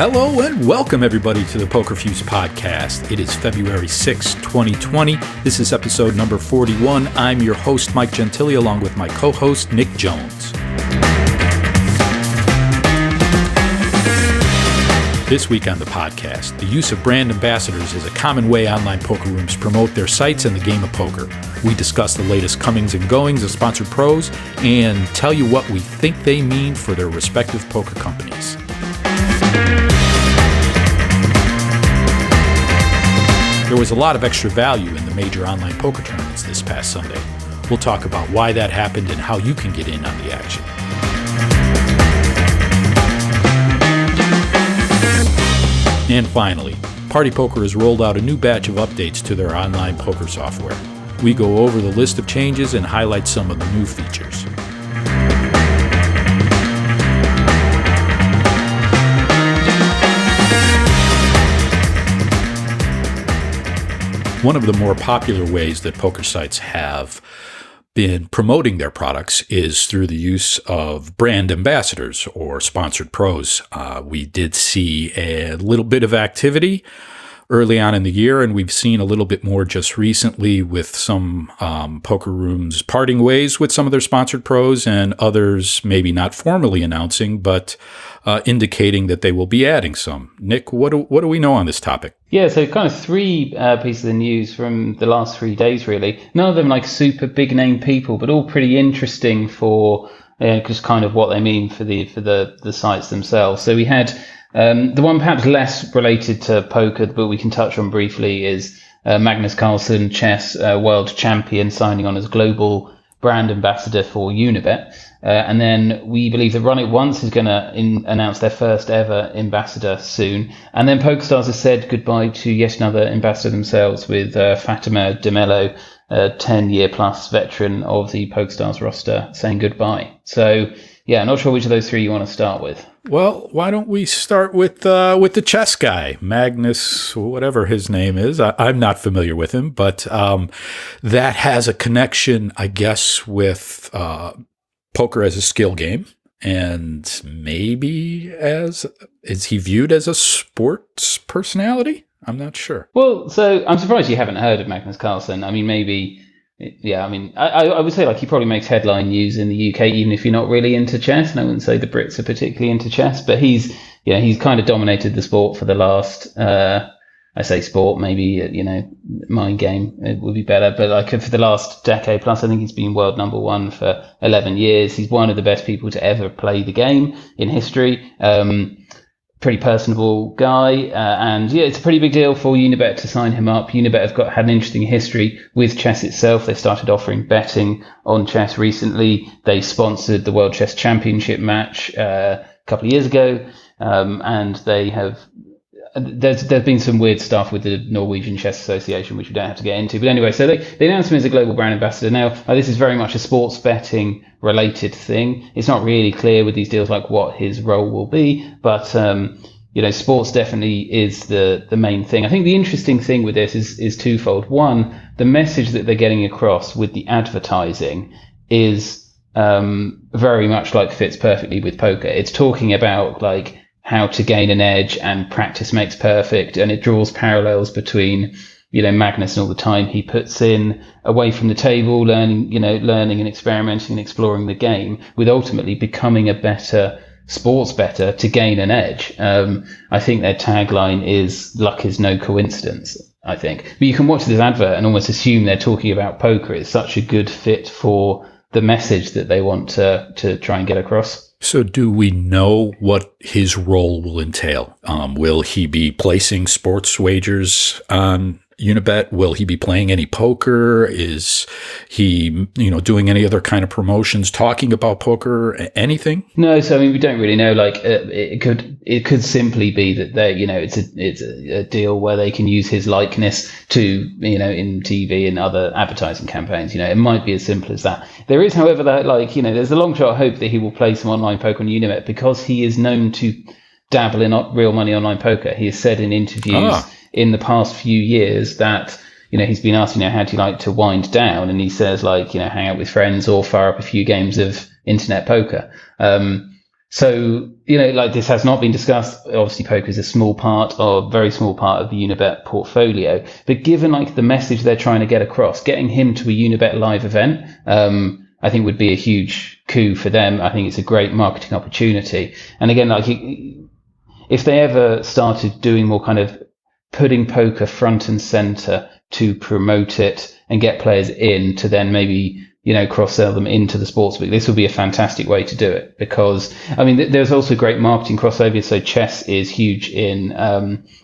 Hello and welcome everybody to the Poker Fuse podcast. It is February 6, 2020. This is episode number 41. I'm your host, Mike Gentili, along with my co-host, Nick Jones. This week on the podcast, the use of brand ambassadors is a common way online poker rooms promote their sites and the game of poker. We discuss the latest comings and goings of sponsored pros and tell you what we think they mean for their respective poker companies. There was a lot of extra value in the major online poker tournaments this past Sunday. We'll talk about why that happened and how you can get in on the action. And finally, Party Poker has rolled out a new batch of updates to their online poker software. We go over the list of changes and highlight some of the new features. One of the more popular ways that poker sites have been promoting their products is through the use of brand ambassadors or sponsored pros. We did see a little bit of activity early on in the year, and we've seen a little bit more just recently with some poker rooms parting ways with some of their sponsored pros and others maybe not formally announcing, but indicating that they will be adding some. Nick, what do we know on this topic? Yeah, so kind of three pieces of news from the last 3 days, really. None of them like super big name people, but all pretty interesting for just kind of what they mean for the sites themselves. So we had the one perhaps less related to poker, but we can touch on briefly, is Magnus Carlsen, chess world champion, signing on as global brand ambassador for Unibet. And then we believe that Run It Once is going to announce their first ever ambassador soon. And then PokerStars has said goodbye to yet another ambassador themselves with Fatima de Mello, a 10-year plus veteran of the PokerStars roster, saying goodbye. So, yeah, not sure which of those three you want to start with. Well, why don't we start with the chess guy, Magnus, whatever his name is. I'm not familiar with him, but that has a connection, I guess, with poker as a skill game, and maybe is he viewed as a sports personality? I'm not sure. Well, so I'm surprised you haven't heard of Magnus Carlsen. I mean, maybe, yeah, I mean, I would say like he probably makes headline news in the UK, even if you're not really into chess. And I wouldn't say the Brits are particularly into chess, but he's kind of dominated the sport for the last, I say sport, maybe, mind game, it would be better. But like for the last decade plus, I think he's been world number one for 11 years. He's one of the best people to ever play the game in history. Pretty personable guy. And yeah, it's a pretty big deal for Unibet to sign him up. Unibet have had an interesting history with chess itself. They started offering betting on chess recently. They sponsored the World Chess Championship match a couple of years ago. And they have... There's been some weird stuff with the Norwegian Chess Association, which we don't have to get into. But anyway, so they announced him as a global brand ambassador. Now, this is very much a sports betting related thing. It's not really clear with these deals like what his role will be, but sports definitely is the main thing. I think the interesting thing with this is twofold. One, the message that they're getting across with the advertising is very much like fits perfectly with poker. It's talking about like how to gain an edge, and practice makes perfect, and it draws parallels between Magnus and all the time he puts in away from the table, learning and experimenting and exploring the game, with ultimately becoming a better sports bettor to gain an edge. I think their tagline is "Luck is no coincidence." I think, but you can watch this advert and almost assume they're talking about poker. It's such a good fit for the message that they want to try and get across. So do we know what his role will entail? Will he be placing sports wagers on Unibet? Will he be playing any poker? Is he, doing any other kind of promotions, talking about poker, anything? No, so I mean, we don't really know. Like, it could simply be that they, it's a deal where they can use his likeness to, in TV and other advertising campaigns. It might be as simple as that. There is, however, that there's a long shot hope that he will play some online poker on Unibet, because he is known to dabble in real money online poker. He has said in interviews in the past few years that he's been asked how do you like to wind down, and he says hang out with friends or fire up a few games of internet poker. So, like this has not been discussed. Obviously, poker is a very small part of the Unibet portfolio. But given like the message they're trying to get across, getting him to a Unibet live event, I think would be a huge coup for them. I think it's a great marketing opportunity. And again, like if they ever started doing more kind of putting poker front and center to promote it and get players in to then maybe cross-sell them into the sportsbook. This will be a fantastic way to do it because, I mean, there's also great marketing crossover. So chess is huge in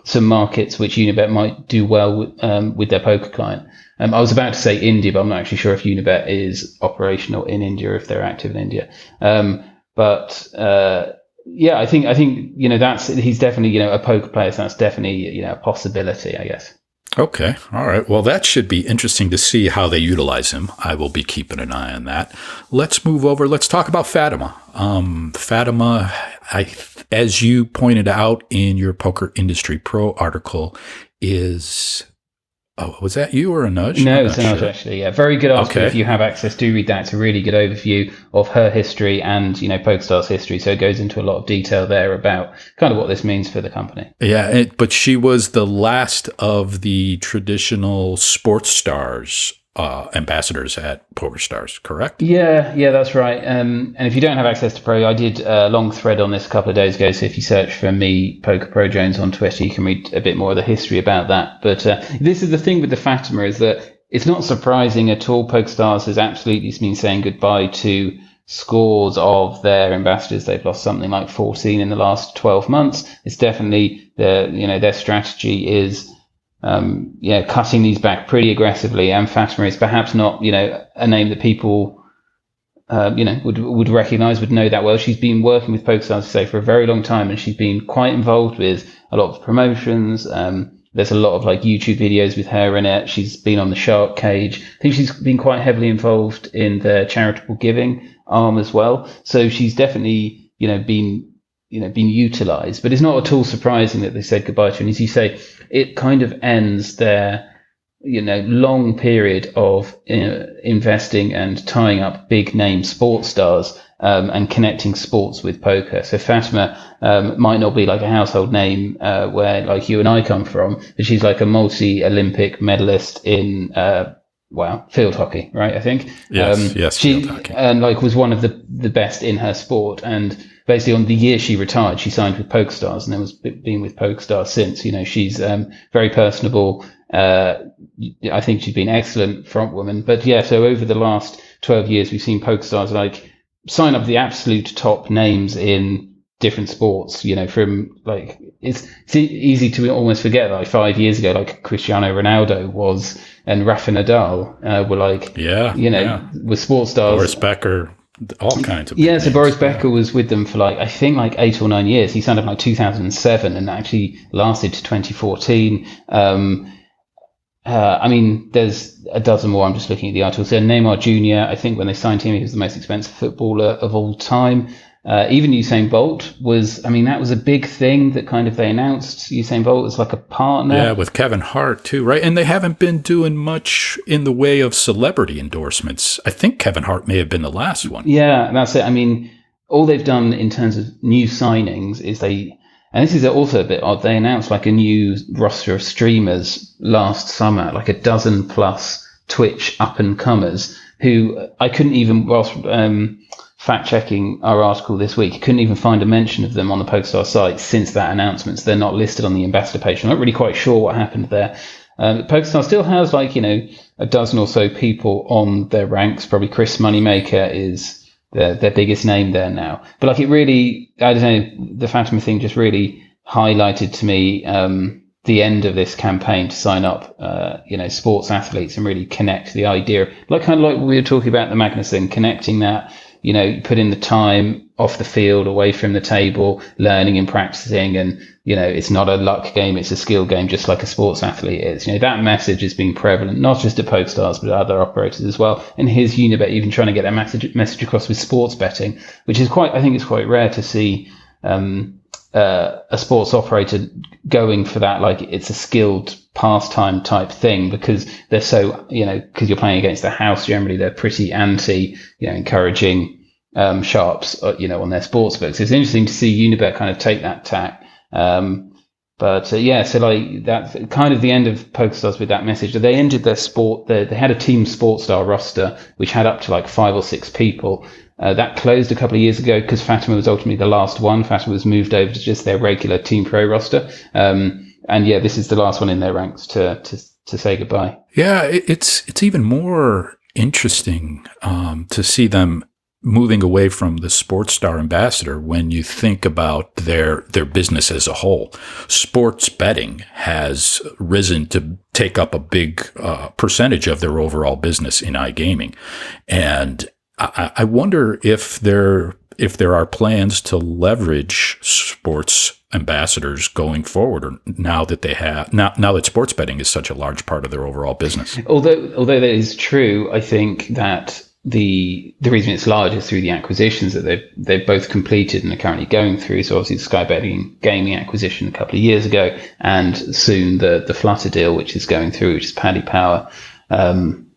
some markets which Unibet might do well with their poker client. I was about to say India, but I'm not actually sure if Unibet is operational in India or if they're active in India. Yeah, I think he's definitely a poker player, so that's definitely a possibility, I guess. Okay. All right. Well, that should be interesting to see how they utilize him. I will be keeping an eye on that. Let's move over. Let's talk about Fatima. Fatima, as you pointed out in your Poker Industry Pro article, is... Oh, was that you or a nudge? No, it's a nudge, actually. Yeah, very good article. Okay. If you have access, do read that. It's a really good overview of her history and, PokerStars history. So it goes into a lot of detail there about kind of what this means for the company. Yeah, but she was the last of the traditional sports stars ambassadors at PokerStars, correct? Yeah, that's right. And if you don't have access to Pro, I did a long thread on this a couple of days ago. So if you search for me, Poker Pro Jones on Twitter, you can read a bit more of the history about that. But this is the thing with the Fatima is that it's not surprising at all. PokerStars has absolutely been saying goodbye to scores of their ambassadors. They've lost something like 14 in the last 12 months. It's definitely their strategy is cutting these back pretty aggressively, and Fatima is perhaps not, a name that people, would recognize, would know that well. She's been working with PokerStars, say, for a very long time, and she's been quite involved with a lot of promotions. There's a lot of like YouTube videos with her in it. She's been on the Shark Cage. I think she's been quite heavily involved in the charitable giving arm as well. So she's definitely, been utilized, but it's not at all surprising that they said goodbye to her. And as you say, it kind of ends their, long period of investing and tying up big name sports stars and connecting sports with poker. So Fatima might not be like a household name where like you and I come from, but she's like a multi-Olympic medalist in field hockey, right? I think. Yes, she field hockey. And like was one of the best in her sport. And basically on the year she retired, she signed with PokerStars and then was been with PokerStars since. She's very personable. I think she's been excellent front woman. But yeah, so over the last 12 years, we've seen PokerStars like sign up the absolute top names in different sports, from like, it's easy to almost forget like 5 years ago, like Cristiano Ronaldo was, and Rafa Nadal were like, with sports stars. Boris Becker, all kinds of so Boris Becker was with them for like, I think like 8 or 9 years. He signed up in like 2007 and actually lasted to 2014. There's a dozen more. I'm just looking at the articles. So Neymar Jr., I think when they signed him, he was the most expensive footballer of all time. Even Usain Bolt was, that was a big thing that kind of they announced Usain Bolt as like a partner. Yeah, with Kevin Hart too, right? And they haven't been doing much in the way of celebrity endorsements. I think Kevin Hart may have been the last one. Yeah, that's it. All they've done in terms of new signings is and this is also a bit odd, they announced like a new roster of streamers last summer, like a dozen plus Twitch up-and-comers who I couldn't even, whilst fact-checking our article this week, couldn't even find a mention of them on the PokerStars site since that announcement. So they're not listed on the ambassador page. I'm not really quite sure what happened there. PokerStars still has like, a dozen or so people on their ranks. Probably Chris Moneymaker is their biggest name there now. But like it really, I don't know, the Fatima thing just really highlighted to me the end of this campaign to sign up, sports athletes and really connect the idea, like kind of like we were talking about the Magnus thing, connecting that, you put in the time off the field, away from the table, learning and practicing, and it's not a luck game, it's a skill game, just like a sports athlete is. That message is being prevalent, not just at PokerStars, but at other operators as well. And here's Unibet even trying to get that message across with sports betting, which is I think it's quite rare to see a sports operator going for that, like it's a skilled pastime type thing, because they're so, because you're playing against the house, generally they're pretty anti, encouraging sharps, on their sports books. It's interesting to see Unibet kind of take that tack. So like that's kind of the end of PokerStars with that message. They ended their sport. They had a team sports star roster which had up to like 5 or 6 people. That closed a couple of years ago because Fatima was ultimately the last one. Fatima was moved over to just their regular Team Pro roster. This is the last one in their ranks to say goodbye. Yeah, it's even more interesting to see them moving away from the sports star ambassador when you think about their business as a whole. Sports betting has risen to take up a big percentage of their overall business in iGaming. And I wonder if there are plans to leverage sports ambassadors going forward, or now that sports betting is such a large part of their overall business. Although that is true, I think that the reason it's large is through the acquisitions that they've both completed and are currently going through. So obviously the Sky Betting Gaming acquisition a couple of years ago, and soon the Flutter deal, which is going through, which is Paddy Power and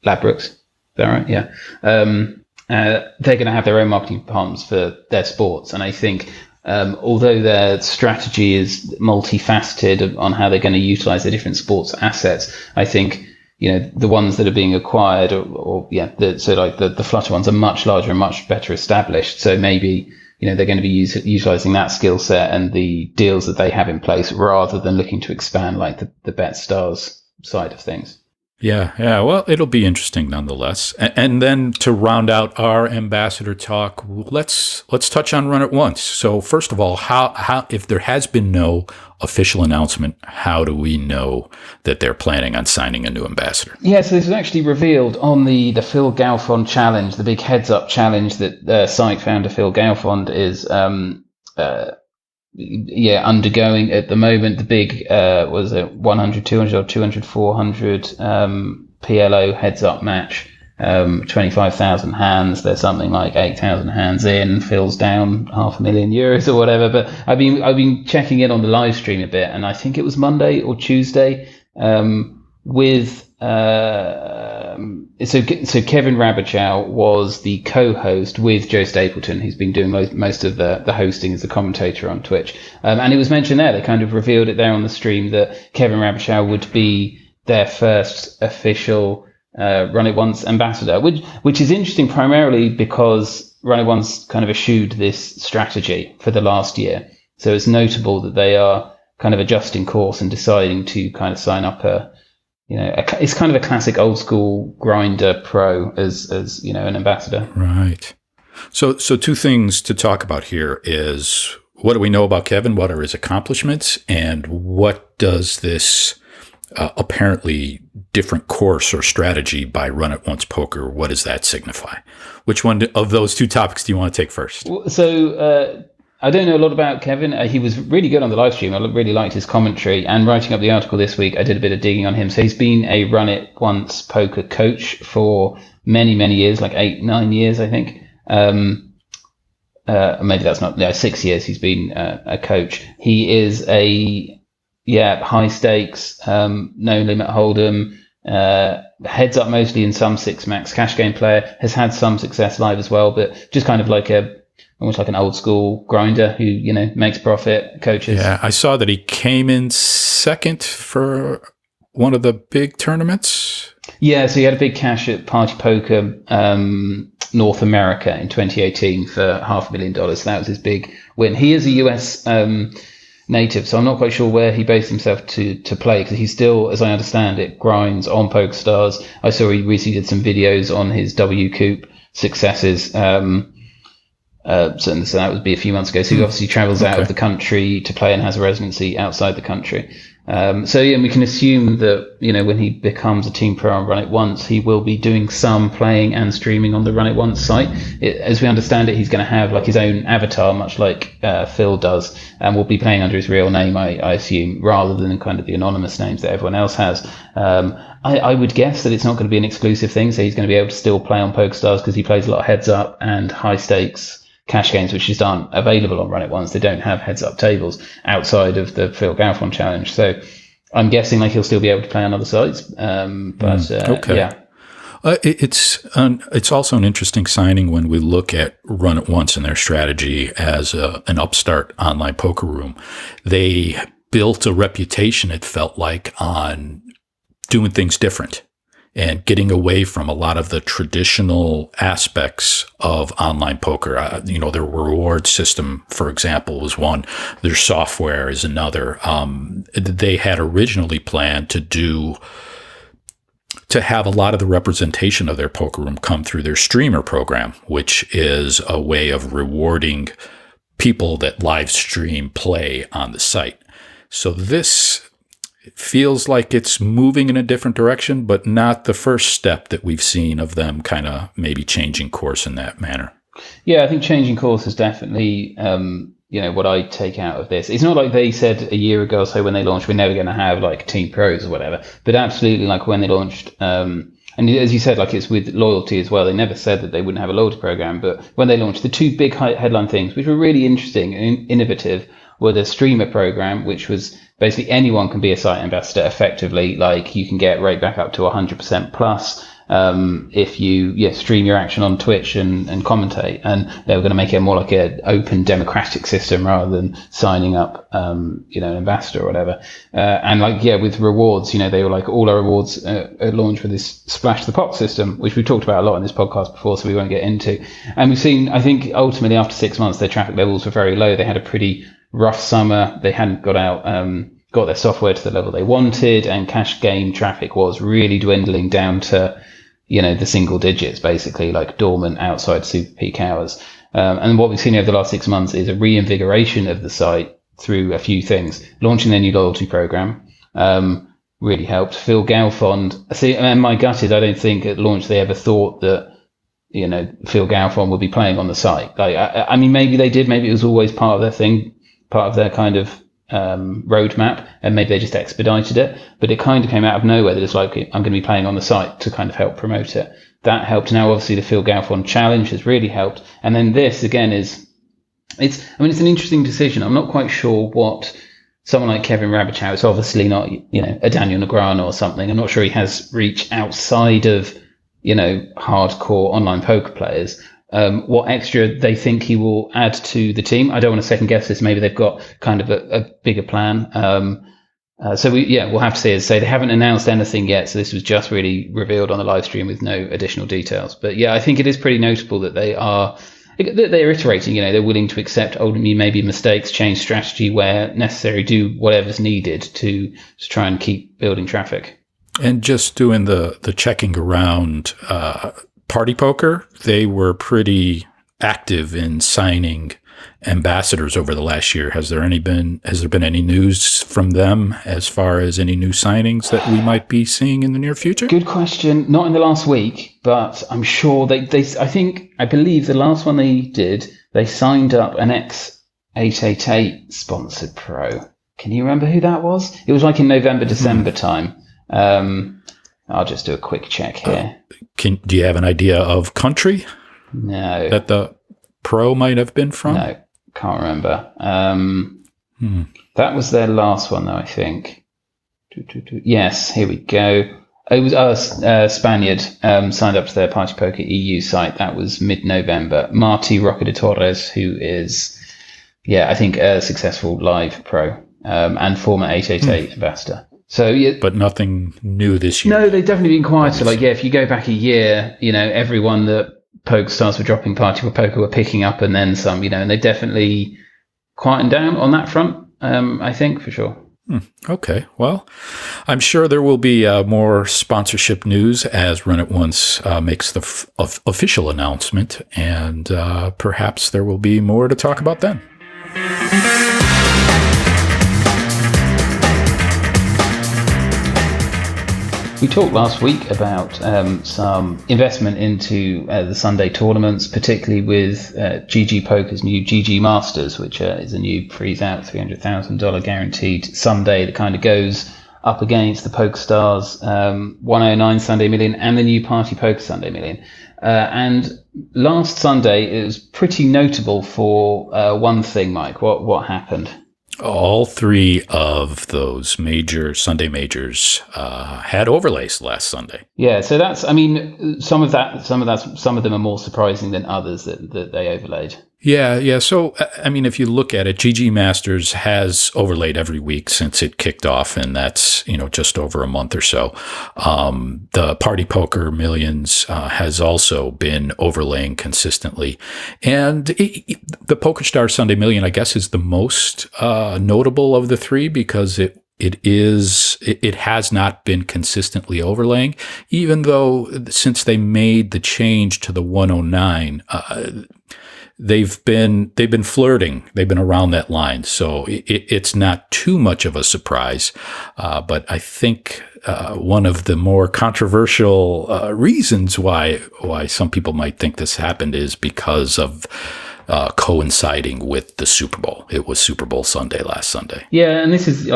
Ladbrokes. Is that right? Yeah. They're going to have their own marketing departments for their sports, and I think although their strategy is multifaceted on how they're going to utilize the different sports assets, I think the ones that are being acquired, the Flutter ones are much larger and much better established. So maybe they're going to be utilizing that skill set and the deals that they have in place rather than looking to expand like the BetStars side of things. Yeah. Well, it'll be interesting nonetheless. And then to round out our ambassador talk, let's touch on Run It Once. So first of all, how if there has been no official announcement, how do we know that they're planning on signing a new ambassador? Yeah, so this was actually revealed on the Phil Galfond challenge, the big heads up challenge that site founder Phil Galfond is undergoing at the moment. The big was a 100, 200 or 200, 400 PLO heads up match, 25,000 hands. There's something like 8,000 hands in. Phil's down €500,000 or whatever. But I've been checking in on the live stream a bit, and I think it was Monday or Tuesday with. So Kevin Rabichow was the co-host with Joe Stapleton, who's been doing most of the hosting as a commentator on Twitch. And it was mentioned there, they kind of revealed it there on the stream, that Kevin Rabichow would be their first official Run It Once ambassador, which is interesting primarily because Run It Once kind of eschewed this strategy for the last year. So it's notable that they are kind of adjusting course and deciding to kind of sign up it's kind of a classic old school grinder pro as an ambassador. Right. So two things to talk about here is, what do we know about Kevin? What are his accomplishments? And what does this apparently different course or strategy by Run It Once Poker, what does that signify? Which one of those two topics do you want to take first? So I don't know a lot about Kevin. He was really good on the live stream. I really liked his commentary. And writing up the article this week, I did a bit of digging on him. So he's been a Run It Once poker coach for many, many years, like 8-9 years, I think. Maybe that's not, 6 years he's been a coach. He is a high stakes, no limit hold'em, heads up mostly in some 6 max cash game player, has had some success live as well, but just kind of like almost like an old school grinder who, makes profit, coaches. Yeah, I saw that he came in second for one of the big tournaments. Yeah, so he had a big cash at partypoker North America in 2018 for $500,000. So that was his big win. He is a US native, so I'm not quite sure where he based himself to play, because he still, as I understand it, grinds on PokerStars. I saw he recently did some videos on his W Coop successes. So that would be a few months ago. So he obviously travels out of the country to play and has a residency outside the country. We can assume that, when he becomes a team pro on Run It Once, he will be doing some playing and streaming on the Run It Once site. As we understand it, he's going to have like his own avatar, much like Phil does, and will be playing under his real name, I assume, rather than kind of the anonymous names that everyone else has. I would guess that it's not going to be an exclusive thing, so he's going to be able to still play on PokerStars because he plays a lot of heads up and high stakes cash games, which just aren't available on Run It Once. They don't have heads up tables outside of the Phil Galfond challenge. So I'm guessing he'll still be able to play on other sites. Okay. Yeah. It's also an interesting signing when we look at Run It Once and their strategy as an upstart online poker room. They built a reputation, it felt like, on doing things different and getting away from a lot of the traditional aspects of online poker. Their reward system, for example, was one. Their software is another. They had originally planned to have a lot of the representation of their poker room come through their streamer program, which is a way of rewarding people that live stream play on the site. So this feels like it's moving in a different direction, but not the first step that we've seen of them kind of maybe changing course in that manner. Yeah, I think changing course is definitely, what I take out of this. It's not like they said a year ago or so when they launched, we're never going to have like team pros or whatever, but absolutely like when they launched, and as you said, like it's with loyalty as well. They never said that they wouldn't have a loyalty program, but when they launched the two big headline things, which were really interesting and innovative, were the streamer program, which was basically anyone can be a site ambassador effectively. Like you can get right back up to 100% plus if you stream your action on Twitch and commentate. And they were going to make it more like an open democratic system rather than signing up, an ambassador or whatever. And with rewards, they were like all our rewards at launch with this splash the pot system, which we've talked about a lot in this podcast before, so we won't get into. And we've seen, I think ultimately after 6 months, their traffic levels were very low. They had a pretty rough summer. They hadn't got their software to the level they wanted, and cash game traffic was really dwindling down to, the single digits, basically, like dormant outside super peak hours. And what we've seen over the last 6 months is a reinvigoration of the site through a few things. Launching their new loyalty program really helped. Phil Galfond, and my gut is I don't think at launch they ever thought that, Phil Galfond would be playing on the site. Like, I mean, maybe they did. Maybe it was always part of their thing, part of their kind of roadmap, and maybe they just expedited it, but it kind of came out of nowhere that it's like, I'm going to be playing on the site to kind of help promote it. That helped. Now obviously the Phil Galfond challenge has really helped, and then this again it's an interesting decision. I'm not quite sure what someone like Kevin Rabichow, it's obviously not a Daniel Negreanu or something. I'm not sure he has reach outside of hardcore online poker players. What extra they think he will add to the team. I don't want to second guess this. Maybe they've got kind of a bigger plan. We'll have to see. As I say, they haven't announced anything yet, so this was just really revealed on the live stream with no additional details. But yeah, I think it is pretty notable that they're iterating. They're willing to accept ultimately maybe mistakes, change strategy where necessary, do whatever's needed to try and keep building traffic. And just doing the checking around. Party Poker, they were pretty active in signing ambassadors over the last year. Has there been any news from them as far as any new signings that we might be seeing in the near future? Good question. Not in the last week, but I'm sure I believe the last one they did, they signed up an ex-888 sponsored pro. Can you remember who that was? It was like in November, December time. I'll just do a quick check here. Do you have an idea of country? No. That the pro might have been from? No, can't remember. That was their last one, though, I think. Yes, here we go. It was Spaniard signed up to their Party Poker EU site. That was mid-November. Marti Roca de Torres, who is, I think a successful live pro and former 888 ambassador. So, yeah, but nothing new this year. No, they've definitely been quieter. If you go back a year, everyone that poker stars were dropping Party Poker were picking up and then some, and they definitely quietened down on that front, I think, for sure. Okay. Well, I'm sure there will be more sponsorship news as Run It Once makes the official announcement, and perhaps there will be more to talk about then. We talked last week about some investment into the Sunday tournaments, particularly with GG Poker's new GG Masters, which is a new freeze-out $300,000 guaranteed Sunday that kind of goes up against the PokerStars 109 Sunday Million and the new Party Poker Sunday Million. And last Sunday, it was pretty notable for one thing, Mike. What happened? All three of those major Sunday majors had overlays last Sunday. Yeah, so that's, I mean, some of them are more surprising than others that they overlaid. Yeah. So, I mean, if you look at it, GG Masters has overlaid every week since it kicked off, and that's, just over a month or so. The Party Poker Millions has also been overlaying consistently. And the PokerStars Sunday Million, I guess, is the most notable of the three because it has not been consistently overlaying, even though since they made the change to the 109, they've been flirting. They've been around that line, so it's not too much of a surprise. But I think one of the more controversial reasons why some people might think this happened is because of coinciding with the Super Bowl. It was Super Bowl Sunday last Sunday. Yeah, and this is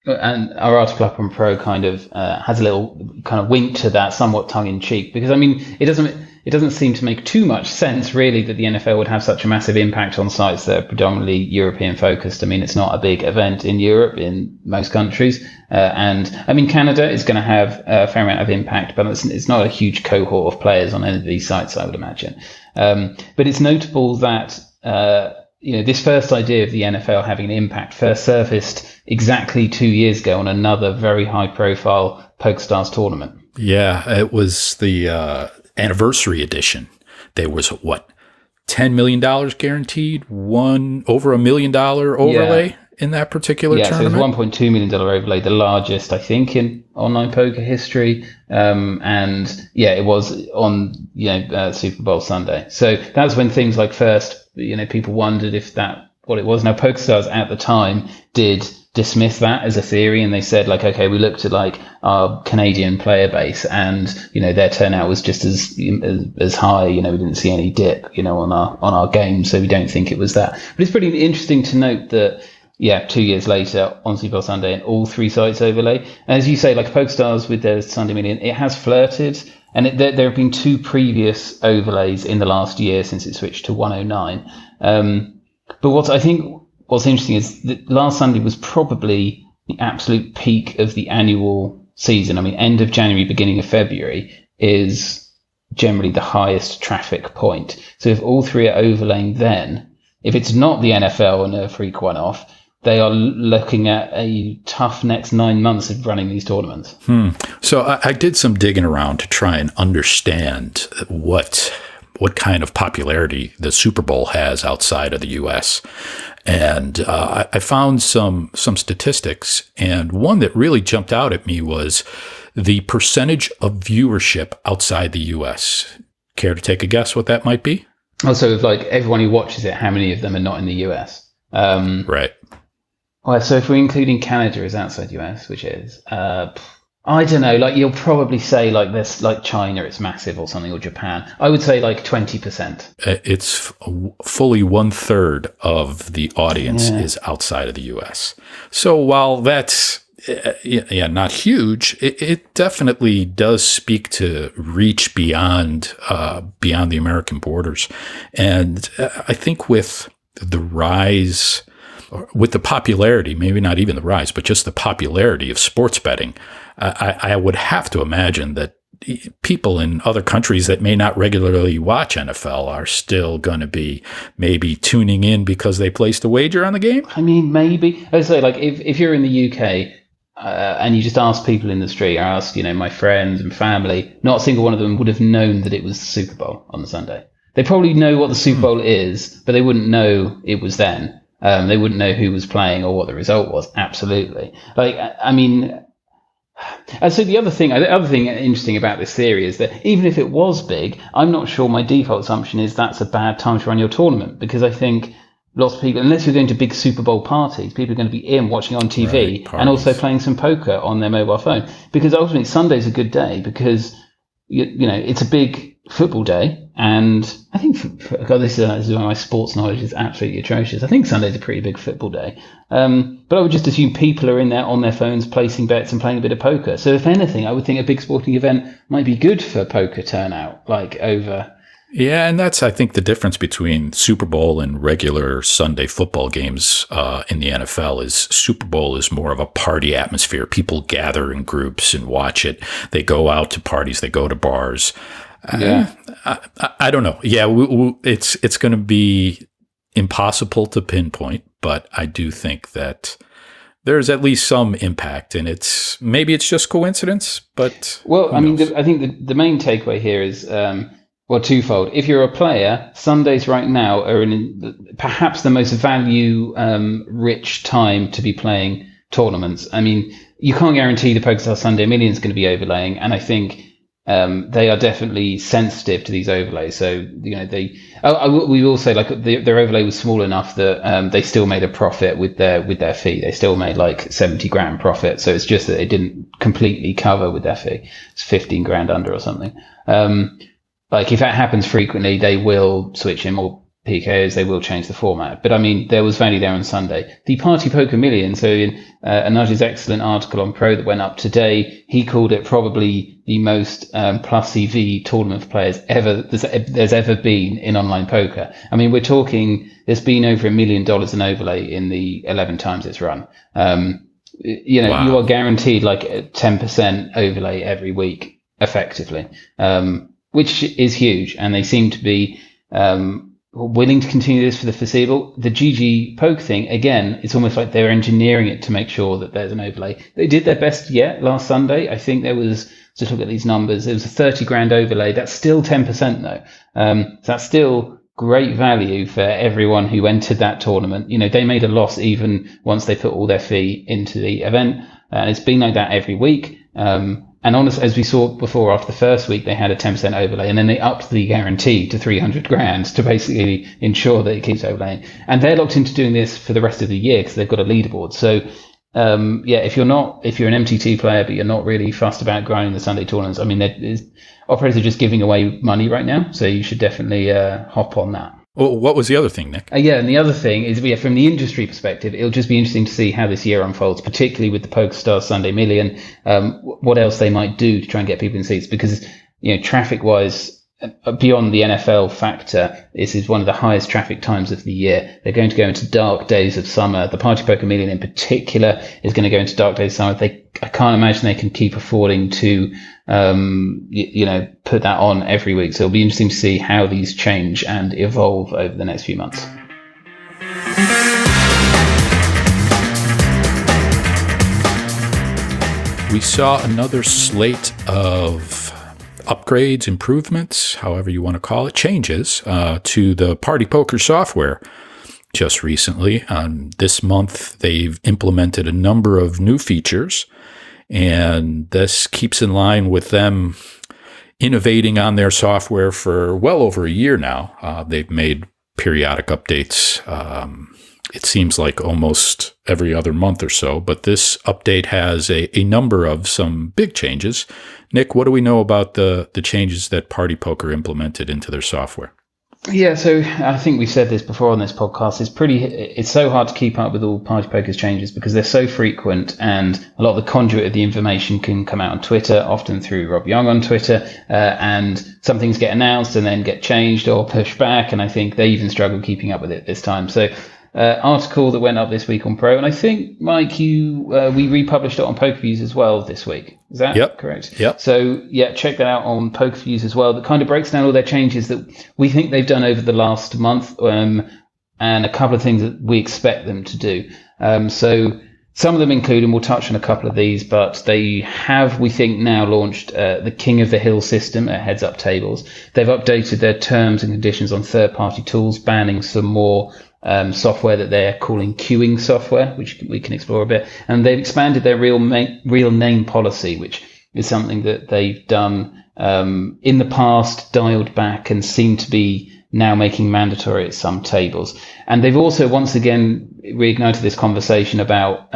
and our article up on Pro kind of has a little kind of wink to that, somewhat tongue in cheek, because I mean it doesn't seem to make too much sense really that the NFL would have such a massive impact on sites that are predominantly European focused. I mean, it's not a big event in Europe in most countries, and I mean Canada is going to have a fair amount of impact, but it's not a huge cohort of players on any of these sites, I would imagine. But it's notable that this first idea of the NFL having an impact first surfaced exactly 2 years ago on another very high-profile PokerStars tournament. Yeah, it was the anniversary edition. There was $10 million guaranteed, over $1 million overlay in that particular tournament. So it was $1.2 million overlay, the largest, I think, in online poker history. And it was on Super Bowl Sunday. So that's when things like first, people wondered if that what it was. Now, PokerStars at the time did dismiss that as a theory, and they said okay, we looked at our Canadian player base, and their turnout was just as high. We didn't see any dip on our game, so we don't think it was that. But it's pretty interesting to note that 2 years later on Super Bowl Sunday, and all three sites overlay. And as you say, PokerStars with their Sunday Million, it has flirted, and there have been two previous overlays in the last year since it switched to 109. But what's interesting is that last Sunday was probably the absolute peak of the annual season. I mean, end of January, beginning of February is generally the highest traffic point. So if all three are overlaying then, if it's not the NFL and a freak one-off, they are looking at a tough next 9 months of running these tournaments. So I did some digging around to try and understand what kind of popularity the Super Bowl has outside of the U.S. And I found some statistics, and one that really jumped out at me was the percentage of viewership outside the U.S. Care to take a guess what that might be? Also, everyone who watches it, how many of them are not in the U.S.? Right. Well, so if we're including Canada as outside US, which is, I don't know, you'll probably say this, China, it's massive or something, or Japan. I would say 20%. It's fully 1/3 of the audience is outside of the US. So while that's not huge, it definitely does speak to reach beyond the American borders. And I think with the rise, with the popularity, maybe not even the rise, but just the popularity of sports betting, I would have to imagine that people in other countries that may not regularly watch NFL are still going to be maybe tuning in because they placed a wager on the game. I mean, maybe. I would say, if you're in the UK and you just ask people in the street, or ask, my friends and family, not a single one of them would have known that it was the Super Bowl on the Sunday. They probably know what the Super Bowl is, but they wouldn't know it was then. They wouldn't know who was playing or what the result was. Absolutely. So the other thing interesting about this theory is that even if it was big, I'm not sure my default assumption is that's a bad time to run your tournament, because I think lots of people, unless you're going to big Super Bowl parties, people are going to be watching on TV and also playing some poker on their mobile phone, because ultimately Sunday's a good day because it's a big football day, and I think this is why my sports knowledge is absolutely atrocious. I think Sunday's a pretty big football day, but I would just assume people are in there on their phones placing bets and playing a bit of poker. So if anything, I would think a big sporting event might be good for poker turnout, over Yeah, and that's, I think, the difference between Super Bowl and regular Sunday football games in the NFL is Super Bowl is more of a party atmosphere. People gather in groups and watch it. They go out to parties. They go to bars. Yeah. I don't know. Yeah, it's going to be impossible to pinpoint, but I do think that there's at least some impact, and maybe it's just coincidence, but well, I mean, I think the main takeaway here is twofold. If you're a player, Sundays right now are in perhaps the most value rich time to be playing tournaments. I mean, you can't guarantee the PokerStars Sunday Million is going to be overlaying, and I think they are definitely sensitive to these overlays. So we will say like their overlay was small enough that they still made a profit with their fee. They still made like 70 grand profit. So it's just that it didn't completely cover with their fee. It's 15 grand under or something. Like if that happens frequently, they will switch in more PKOs, they will change the format. But I mean, there was value there on Sunday. The Party Poker Million, so in Anaj's excellent article on Pro that went up today, he called it probably the most plus EV tournament for players there's ever been in online poker. I mean, we're talking, there's been over $1 million in overlay in the 11 times it's run. Wow. You are guaranteed like a 10% overlay every week, effectively. Which is huge, and they seem to be willing to continue this for the foreseeable. The GG poke thing, again, it's almost like they're engineering it to make sure that there's an overlay. They did their best yet last Sunday. I think there was, just look at these numbers, there was a 30 grand overlay. That's still 10% though. So that's still great value for everyone who entered that tournament. They made a loss even once they put all their fee into the event, and it's been like that every week. And honestly, as we saw before, after the first week, they had a 10% overlay, and then they upped the guarantee to 300 grand to basically ensure that it keeps overlaying. And they're locked into doing this for the rest of the year because they've got a leaderboard. So, if you're an MTT player, but you're not really fussed about grinding the Sunday tournaments, I mean, operators are just giving away money right now. So you should definitely hop on that. Well, what was the other thing, Nick? And the other thing is, from the industry perspective, it'll just be interesting to see how this year unfolds, particularly with the PokerStars Sunday Million, what else they might do to try and get people in seats, because, traffic-wise, beyond the NFL factor, this is one of the highest traffic times of the year. They're going to go into dark days of summer. The Party Poker Million in particular is going to go into dark days of summer. I can't imagine they can keep affording to put that on every week. So it'll be interesting to see how these change and evolve over the next few months. We saw another slate of upgrades, improvements, however you want to call it, changes to the Party Poker software. Just recently, this month, they've implemented a number of new features, and this keeps in line with them innovating on their software for well over a year now. They've made periodic updates. It seems like almost every other month or so, but this update has a number of some big changes. Nick, what do we know about the changes that Party Poker implemented into their software? Yeah, so I think we've said this before on this podcast. It's so hard to keep up with all Party Poker's changes because they're so frequent, and a lot of the conduit of the information can come out on Twitter, often through Rob Young on Twitter, and some things get announced and then get changed or pushed back, and I think they even struggle keeping up with it this time. So article that went up this week on Pro, and I think, Mike, we republished it on PokerViews as well this week. Is that correct? Yep. So, check that out on PokerViews as well. That kind of breaks down all their changes that we think they've done over the last month, and a couple of things that we expect them to do. So some of them include, and we'll touch on a couple of these, but they have, we think, now launched the King of the Hill system at Heads Up Tables. They've updated their terms and conditions on third-party tools, banning some more software that they're calling queuing software, which we can explore a bit. And they've expanded their real name policy, which is something that they've done in the past, dialed back, and seem to be now making mandatory at some tables. And they've also once again reignited this conversation about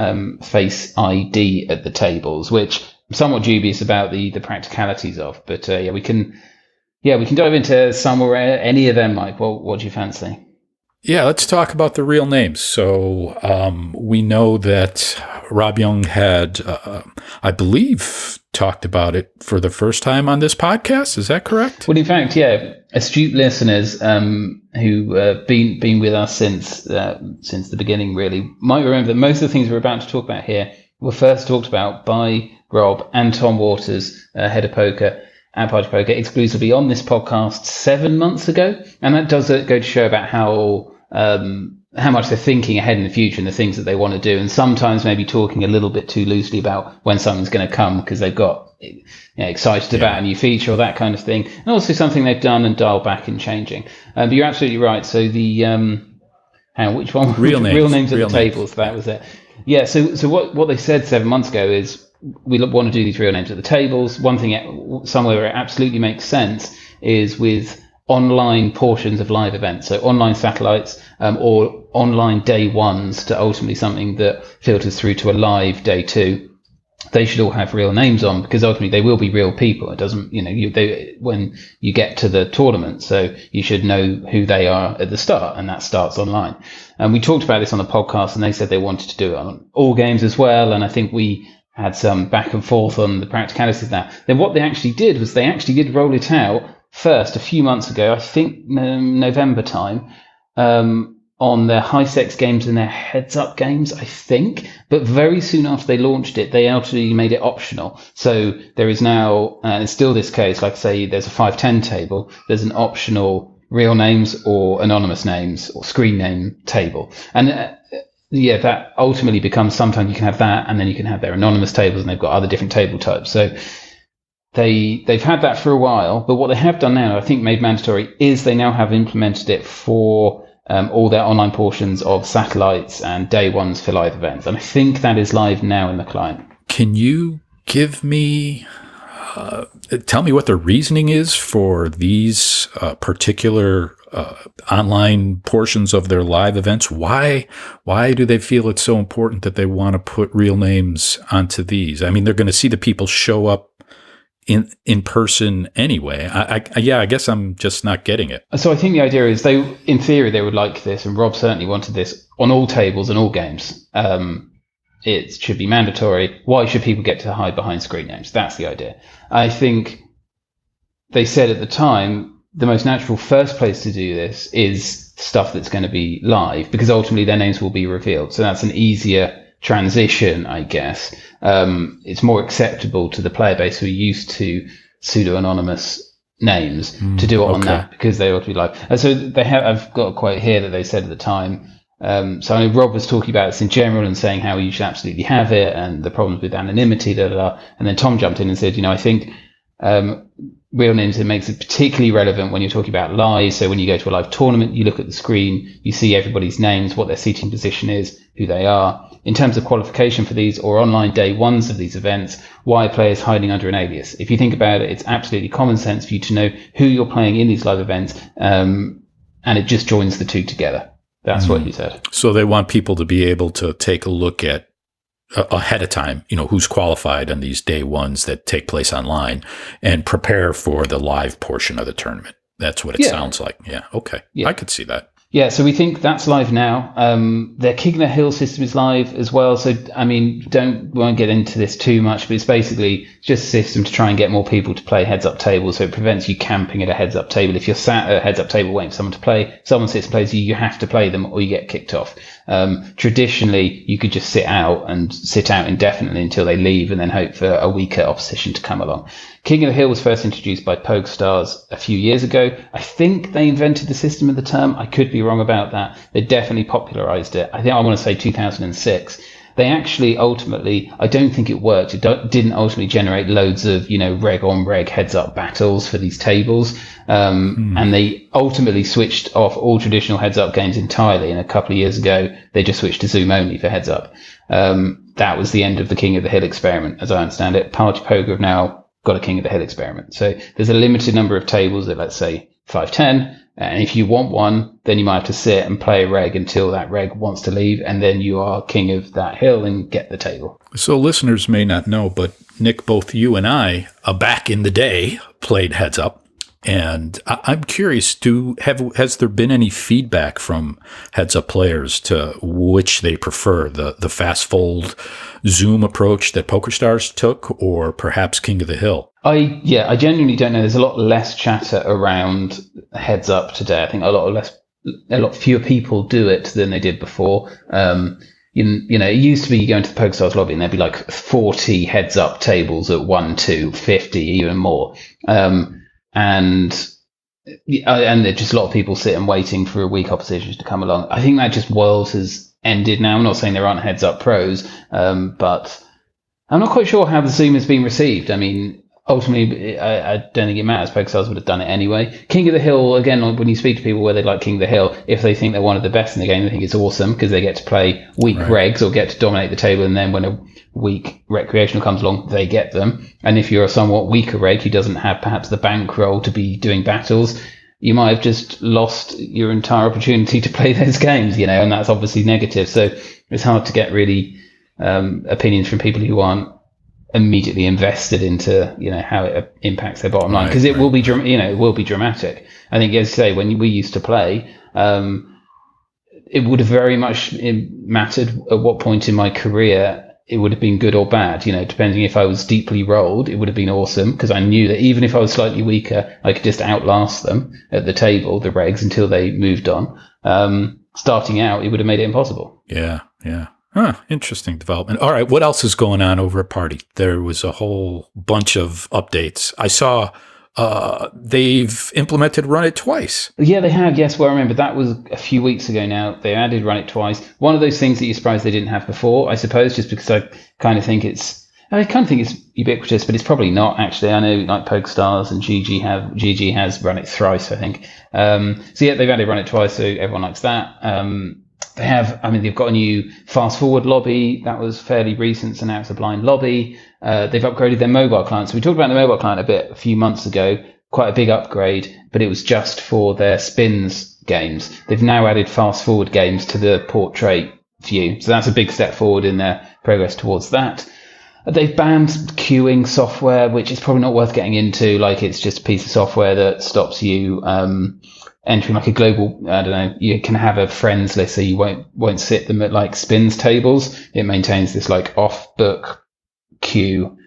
Face ID at the tables, which I'm somewhat dubious about the practicalities of. But we can dive into some or any of them, Mike. What do you fancy? Yeah, let's talk about the real names. So we know that Rob Young had, I believe, talked about it for the first time on this podcast. Is that correct? Well, in fact, yeah, astute listeners who been with us since the beginning really might remember that most of the things we're about to talk about here were first talked about by Rob and Tom Waters, head of poker at Party Poker, exclusively on this podcast 7 months ago, and that does go to show about how much they're thinking ahead in the future and the things that they want to do, and sometimes maybe talking a little bit too loosely about when something's going to come because they've got excited about a new feature or that kind of thing, and also something they've done and dialed back in changing. But you're absolutely right. So the which one? Real names of the tables. That was it. Yeah. So what they said 7 months ago is we want to do these real names at the tables. One thing somewhere where it absolutely makes sense is with online portions of live events, so online satellites or online day ones to ultimately something that filters through to a live day two. They should all have real names on because ultimately they will be real people. It doesn't, when you get to the tournament, so you should know who they are at the start, and that starts online. And we talked about this on the podcast, and they said they wanted to do it on all games as well. And I think we had some back and forth on the practicalities of that. Then what they actually did was they actually did roll it out first a few months ago, I think November time, on their high stakes games and their heads up games, I think. But very soon after they launched it, they actually made it optional. So there is now, and it's still this case, like I say, there's a 5-10 table, there's an optional real names or anonymous names or screen name table. And that ultimately becomes, sometimes you can have that, and then you can have their anonymous tables, and they've got other different table types. So they've had that for a while, but what they have done now, I think made mandatory, is they now have implemented it for all their online portions of satellites and day ones for live events. And I think that is live now in the client. Can you give me, tell me what the reasoning is for these particular online portions of their live events? Why do they feel it's so important that they want to put real names onto these? I mean, they're going to see the people show up in person anyway. I guess I'm just not getting it. So I think the idea is in theory, they would like this, and Rob certainly wanted this on all tables and all games. It should be mandatory. Why should people get to hide behind screen names? That's the idea. I think they said at the time, the most natural first place to do this is stuff that's going to be live, because ultimately their names will be revealed. So that's an easier transition, I guess. It's more acceptable to the player base who are used to pseudo-anonymous names to do it on that, because they ought to be live. And so I've got a quote here that they said at the time. So I know Rob was talking about this in general and saying how you should absolutely have it and the problems with anonymity, and then Tom jumped in and said, I think real names, it makes it particularly relevant when you're talking about live. So when you go to a live tournament, you look at the screen, you see everybody's names, what their seating position is, who they are. In terms of qualification for these or online day ones of these events, why are players hiding under an alias? If you think about it, it's absolutely common sense for you to know who you're playing in these live events, and it just joins the two together. That's what he said. So they want people to be able to take a look at ahead of time, who's qualified on these day ones that take place online and prepare for the live portion of the tournament. That's what it sounds like. Yeah. Okay. Yeah. I could see that. Yeah, so we think that's live now. Their King of the Hill system is live as well. So, I mean, won't get into this too much, but it's basically just a system to try and get more people to play heads-up tables. So it prevents you camping at a heads-up table. If you're sat at a heads-up table waiting for someone to play, someone sits and plays you have to play them or you get kicked off. Traditionally, you could just sit out indefinitely until they leave and then hope for a weaker opposition to come along. King of the Hill was first introduced by PokerStars a few years ago. I think they invented the system at the term. I could be wrong about that. They definitely popularized it. I want to say 2006. They actually ultimately, I don't think it worked. It didn't ultimately generate loads of, reg on reg heads up battles for these tables. And they ultimately switched off all traditional heads up games entirely. And a couple of years ago, they just switched to Zoom only for heads up. That was the end of the King of the Hill experiment, as I understand it. Party Poker have now got a King of the Hill experiment. So there's a limited number of tables at, let's say, 5-10. And if you want one, then you might have to sit and play a reg until that reg wants to leave, and then you are king of that hill and get the table. So listeners may not know, but Nick, both you and I, back in the day, played heads up. And I'm curious, has there been any feedback from heads-up players to which they prefer, the fast fold zoom approach that PokerStars took, or perhaps King of the Hill? I genuinely don't know. There's a lot less chatter around heads up today. I think a lot fewer people do it than they did before. It used to be you go into the PokerStars lobby and there'd be like 40 heads up tables at 1, 2, 50, even more. And there's just a lot of people sitting waiting for a weak opposition to come along. I think that just world has ended now. I'm not saying there aren't heads up pros, but I'm not quite sure how the Zoom has been received. I mean, ultimately, I don't think it matters. PokerStars would have done it anyway. King of the Hill, again, when you speak to people where they like King of the Hill, if they think they're one of the best in the game, they think it's awesome because they get to play weak regs or get to dominate the table, and then when a weak recreational comes along, they get them. And if you're a somewhat weaker reg who doesn't have perhaps the bankroll to be doing battles, you might have just lost your entire opportunity to play those games, and that's obviously negative. So it's hard to get really opinions from people who aren't immediately invested into how it impacts their bottom line, because it will be it will be dramatic. I think, as you say, when we used to play, it would have very much mattered at what point in my career it would have been good or bad. Depending if I was deeply rolled, it would have been awesome because I knew that even if I was slightly weaker, I could just outlast them at the table, the regs, until they moved on. Starting out, it would have made it impossible. Yeah. Interesting development. All right, what else is going on over at Party? There was a whole bunch of updates. I saw they've implemented Run It twice. Yeah, they have. Yes, well, I remember that was a few weeks ago now. They added Run It twice. One of those things that you're surprised they didn't have before, I suppose, just because I kind of think it's ubiquitous, but it's probably not, actually. I know like PokerStars and GG has Run It thrice, I think. So yeah, they've added Run It twice, so everyone likes that. They've got a new fast forward lobby that was fairly recent, so now it's a blind lobby. They've upgraded their mobile client. So we talked about the mobile client a few months ago, quite a big upgrade, but it was just for their spins games. They've now added fast forward games to the portrait view. So that's a big step forward in their progress towards that. They've banned queuing software, which is probably not worth getting into. Like, it's just a piece of software that stops you entering like a global, I don't know, you can have a friends list, so you won't sit them at like spins tables. It maintains this like off book queue,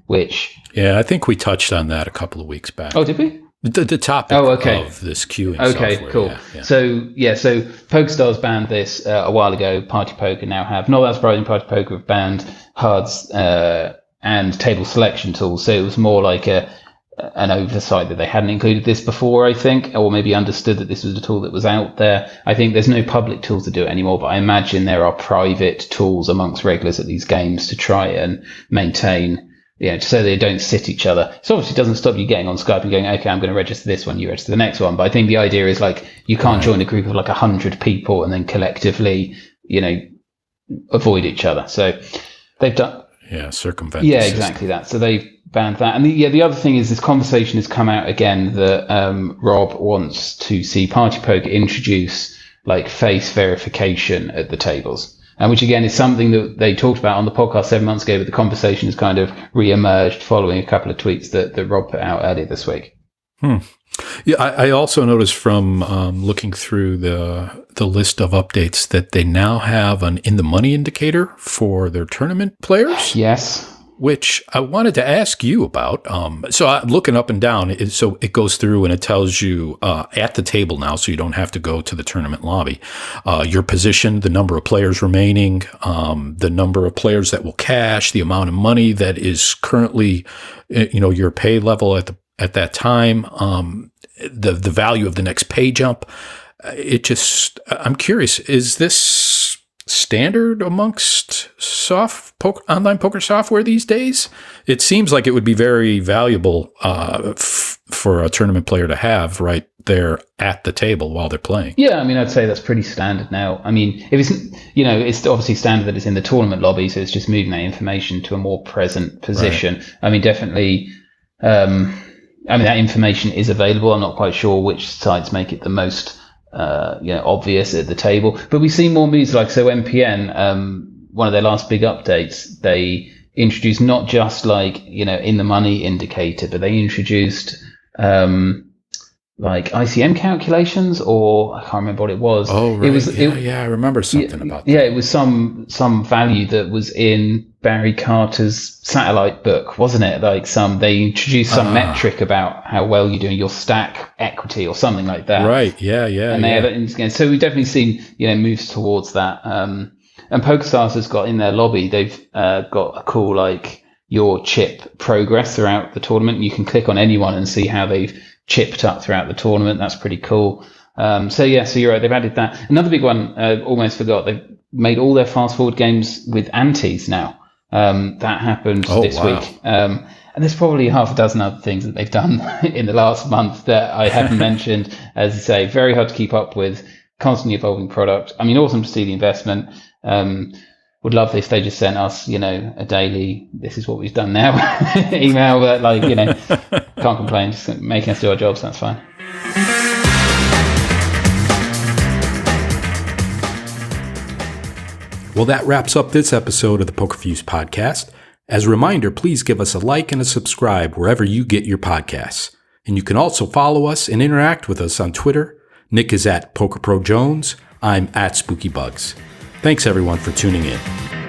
which... Yeah, I think we touched on that a couple of weeks back. Oh, did we? The topic of this queuing software. Okay, cool. Yeah. So PokerStars banned this a while ago. Party Poker now have. Not that surprising, Party Poker have banned cards and table selection tools. So it was more like an oversight that they hadn't included this before, I think, or maybe understood that this was a tool that was out there. I think there's no public tools to do it anymore, but I imagine there are private tools amongst regulars at these games to try and maintain, so they don't sit each other. So obviously it doesn't stop you getting on Skype and going, okay, I'm going to register this one, you register the next one. But I think the idea is like, you can't join a group of like 100 people and then collectively, avoid each other. So they've done... Yeah, circumvent. Yeah, exactly that. So they've banned that. And the other thing is this conversation has come out again that Rob wants to see Party Poker introduce like face verification at the tables. And which again is something that they talked about on the podcast 7 months ago, but the conversation has kind of re-emerged following a couple of tweets that Rob put out earlier this week. Yeah, I also noticed from looking through the list of updates that they now have an in the money indicator for their tournament players. Yes. Which I wanted to ask you about. So I'm looking up and down. So it goes through and it tells you at the table now, so you don't have to go to the tournament lobby, your position, the number of players remaining, the number of players that will cash, the amount of money that is currently, your pay level at that time, the value of the next pay jump. I'm curious, is this standard amongst online poker software these days? It seems like it would be very valuable for a tournament player to have right there at the table while they're playing. Yeah, I mean, I'd say that's pretty standard now. I mean, if it's, it's obviously standard that it's in the tournament lobby, so it's just moving that information to a more present position. Right. I mean, definitely, that information is available. I'm not quite sure which sites make it the most obvious at the table, but we see more moves like, so MPN, one of their last big updates, they introduced not just like, in the money indicator, but they introduced like ICM calculations, or I can't remember what it was. Oh, right. It was, I remember something about that. Yeah, it was some value that was in Barry Carter's satellite book, wasn't it? Like they introduced some metric about how well you're doing, your stack equity or something like that. Right. Yeah. And they had it in, so we've definitely seen, moves towards that. And PokerStars has got in their lobby, they've got a cool, like, your chip progress throughout the tournament. You can click on anyone and see how they've chipped up throughout the tournament. That's pretty cool. So you're right. They've added that. Another big one, almost forgot. They've made all their fast forward games with antes now. That happened this week. And there's probably half a dozen other things that they've done in the last month that I haven't mentioned. As I say, very hard to keep up with. Constantly evolving product. I mean, awesome to see the investment. Would love if they just sent us, a daily, this is what we've done now email, but can't complain, just making us do our jobs, that's fine. Well, that wraps up this episode of the Poker Fuse podcast. As a reminder, please give us a like and a subscribe wherever you get your podcasts. And you can also follow us and interact with us on Twitter. Nick is at PokerProJones. I'm at SpookyBugs. Thanks, everyone, for tuning in.